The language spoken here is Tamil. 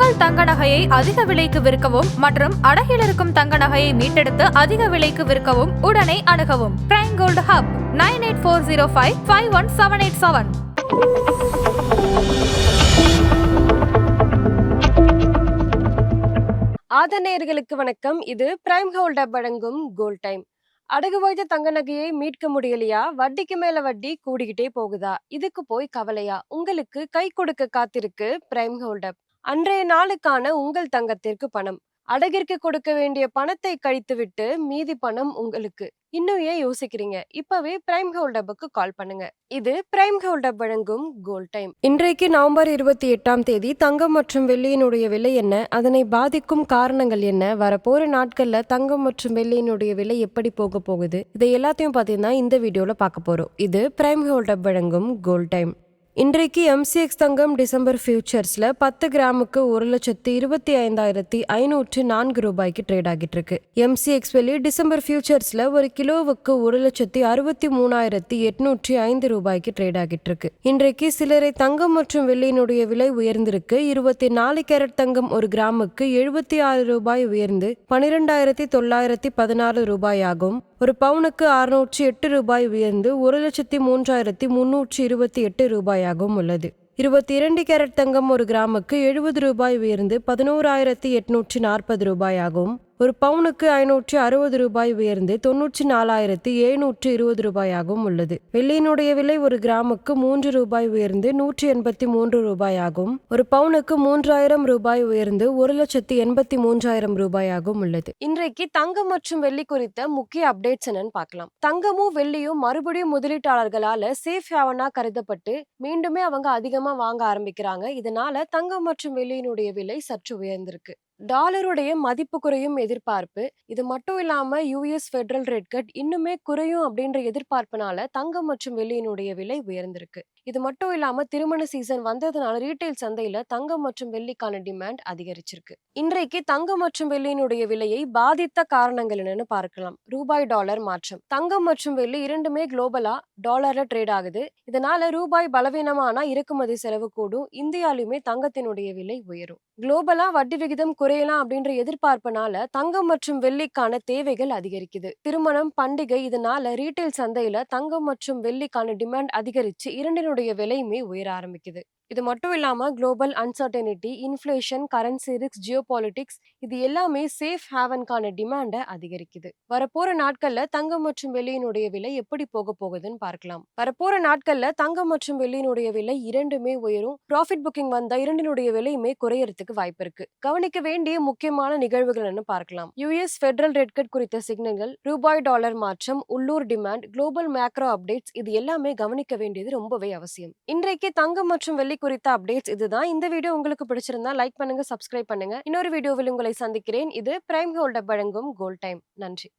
உங்கள் தங்க நகையை அதிக விலைக்கு விற்கவும் மற்றும் அடகில் இருக்கும் தங்க நகையை மீட்டெடுத்து அதிக விலைக்கு விற்கவும் உடனே அணுகவும் பிரைம் கோல்டு ஹப் 9840551787. ஆதநேயர்களுக்கு வணக்கம். இது பிரைம் கோல்ட் ஹப் வழங்கும் கோல்ட் டைம். அடகு வைத்த தங்க நகையை மீட்க முடியலையா? வட்டிக்கு மேல வட்டி கூடிக்கிட்டே போகுதா? இதுக்கு போய் கவலையா? உங்களுக்கு கை கொடுக்க காத்திருக்கு பிரைம் கோல்ட் ஹப். அன்றைய நாளுக்கான உங்கள் தங்கத்திற்கு பணம். அடகிற்கு கொடுக்க வேண்டிய பணத்தை கழித்துவிட்டு மீதி பணம் உங்களுக்கு. இன்னும் ஏன் யோசிக்கிறீங்க? இப்பவே பிரைம் கோல்ட் ஹப்புக்கு கால் பண்ணுங்க. இது பிரைம் கோல்ட் ஹப் வழங்கும் கோல்ட் டைம். இன்றைக்கு நவம்பர் 28 தங்கம் மற்றும் வெள்ளியினுடைய விலை என்ன? அதனை பாதிக்கும் காரணங்கள் என்ன? வரப்போற நாட்கள்ல தங்கம் மற்றும் வெள்ளியினுடைய விலை எப்படி போக போகுது? இதை எல்லாத்தையும் பார்த்தீங்கன்னா இந்த வீடியோல பார்க்க போறோம். இது பிரைம் கோல்ட் ஹப் வழங்கும் கோல்ட் டைம். இன்றைக்கு MCX தங்கம் டிசம்பர் ஃபியூச்சர்ஸ்ல 10 கிராமுக்கு 1,25,504 ரூபாய்க்கு ட்ரேட் ஆகிட்டு இருக்கு. MCX வெள்ளி டிசம்பர் ஃபியூச்சர்ஸ்ல ஒரு கிலோவுக்கு 1,63,805 ரூபாய்க்கு ட்ரேட் ஆகிட்டு இருக்கு. இன்றைக்கு சிலரை தங்கம் மற்றும் வெள்ளியினுடைய விலை உயர்ந்திருக்கு. 24 கேரட் தங்கம் ஒரு கிராமுக்கு 76 ரூபாய் உயர்ந்து 12,916 ரூபாய் ஆகும். ஒரு பவுனுக்கு 608 ரூபாய் உயர்ந்து 1,03,328 ரூபாயாகவும் உள்ளது. 22 கேரட் தங்கம் ஒரு கிராமுக்கு 70 ரூபாய் உயர்ந்து 11,840 ரூபாயாகவும் ஒரு பவுனுக்கு 560 ரூபாய் உயர்ந்து 94,720 ரூபாயாகவும் உள்ளது. வெள்ளியினுடைய விலை ஒரு கிராமுக்கு 3 ரூபாய் உயர்ந்து 183 ரூபாயாகவும் ஒரு பவுனுக்கு 3,000 ரூபாய் உயர்ந்து 1,83,000 ரூபாயாகவும் உள்ளது. இன்றைக்கு தங்கம் மற்றும் வெள்ளி குறித்த முக்கிய அப்டேட்ஸ் என்னன்னு பார்க்கலாம். தங்கமும் வெள்ளியும் மறுபடியும் முதலீட்டாளர்களால சேஃப் ஹேவனா கருதப்பட்டு மீண்டுமே அவங்க அதிகமா வாங்க ஆரம்பிக்கிறாங்க. இதனால தங்கம் மற்றும் வெள்ளியினுடைய விலை சற்று உயர்ந்திருக்கு. டாலருடைய மதிப்பு குறையும் எதிர்பார்ப்பு. இது மட்டும் இல்லாம US ஃபெடரல் ரேட் கட் இன்னுமே குறையும் அப்படின்ற எதிர்பார்ப்புனால தங்கம் மற்றும் வெள்ளியினுடைய விலை உயர்ந்திருக்கு. இது மட்டும் இல்லாம திருமண சீசன் வந்ததுனால ரீட்டைல் சந்தையில தங்கம் மற்றும் வெள்ளிக்கான டிமாண்ட் அதிகரிச்சிருக்கு. இன்றைக்கு தங்கம் மற்றும் வெள்ளியினுடைய விலையை பாதித்த காரணங்கள் என்னன்னு பார்க்கலாம். ரூபாய் டாலர் மாற்றம். தங்கம் மற்றும் வெள்ளி இரண்டுமே குளோபலா டாலர்ல ட்ரேட் ஆகுது. இதனால ரூபாய் பலவீனமானா இறக்குமதி செலவு கூடும். இந்தியாலுமே தங்கத்தினுடைய விலை உயரும். குளோபலா வட்டி விகிதம் குறையலாம் அப்படின்ற எதிர்பார்ப்புனால தங்கம் மற்றும் வெள்ளிக்கான தேவைகள் அதிகரிக்குது. திருமணம், பண்டிகை இதனால ரீட்டைல் சந்தையில தங்கம் மற்றும் வெள்ளிக்கான டிமாண்ட் அதிகரிச்சு இரண்டினுடைய விலையுமே உயர ஆரம்பிக்குது. இது மட்டும் இல்லாம global uncertainty, inflation, currency risk, geopolitics இது எல்லாமே சேஃப் ஹேவன்கான டிமாண்டை அதிகரிக்குது. வரப்போற நாட்கள்ல தங்கம் மற்றும் வெள்ளியினுடைய விலை எப்படி போக போகுதுன்னு பார்க்கலாம். வரப்போற நாட்கள்ல தங்கம் மற்றும் வெள்ளியினுடைய விலை இரண்டுமே உயரும். ப்ராஃபிட் புக்கிங் வந்தா இரண்டினுடைய விலையுமே குறையறதுக்கு வாய்ப்பு இருக்கு. கவனிக்க வேண்டிய முக்கியமான நிகழ்வுகள் பார்க்கலாம். US ஃபெடரல் ரேட் கட் குறித்த சிக்னல்கள், ரூபாய் டாலர் மாற்றம், உள்ளூர் டிமாண்ட், குளோபல் மேக்ரோ அப்டேட்ஸ் இது எல்லாமே கவனிக்க வேண்டியது ரொம்பவே அவசியம். இன்றைக்கு தங்கம் மற்றும் வெள்ளி குறித்த அப்டேட்ஸ் இதுதான். இந்த வீடியோ உங்களுக்கு பிடிச்சிருந்தா லைக் பண்ணுங்க, சப்ஸ்கிரைப் பண்ணுங்க. இன்னொரு வீடியோவில் உங்களை சந்திக்கிறேன். இது பிரைம் கோல்ட் ஹப் வழங்கும் கோல்ட் டைம். நன்றி.